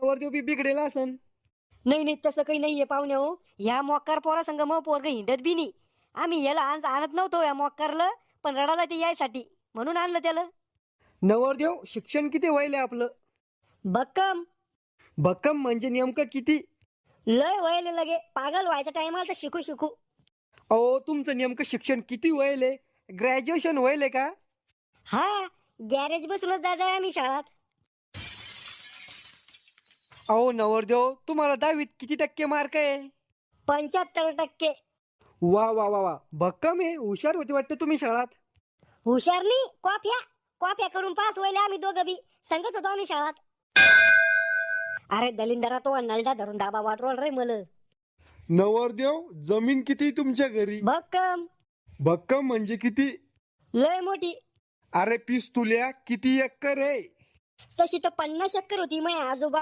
नवरदेव बी बिघडेला असन. नाही नाही, तसं काही नाहीये पाहुणे हो. ह्या मोकार पोरा संग मग पोरग हिंडत बी नाही. आम्ही याला आणत नव्हतो या मोकारला, पण रडाला ते यायसाठी म्हणून आणलं त्याला. नवरदेव शिक्षण किती वयले आपलं? भक्कम. भक्कम म्हणजे नेमकं किती? लय वयले लगे, पागल व्हायचा टाइम तर शिकू शिकू. अहो तुमचं नेमकं शिक्षण किती वयले? ग्रॅज्युएशन वयले का? हा, गॅरेज बसूनच जायचं आम्ही शाळात. अहो नवरदेव, तुम्हाला 10वीत किती टक्के मार्क आहे? 75%. वा वा वा वा, भक्कम आहे. हुशार होते वाटतं तुम्ही शाळात. हुशार नाही, कॉफ्या कॉफ्या करून पास व्हायला आम्ही दोघं बी संगत होतो आम्ही शाळात. अरे दलिंदरा, तो नलडा धरून दाबा वाटरोल रे मल. नवरदेव, जमीन किती तुमच्या घरी? भक्कम. भक्कम म्हणजे किती? लय मोठी. अरे पिस्तुल्या, किती एकर आहे? तशी तर 50 एकर होती. मग आजोबा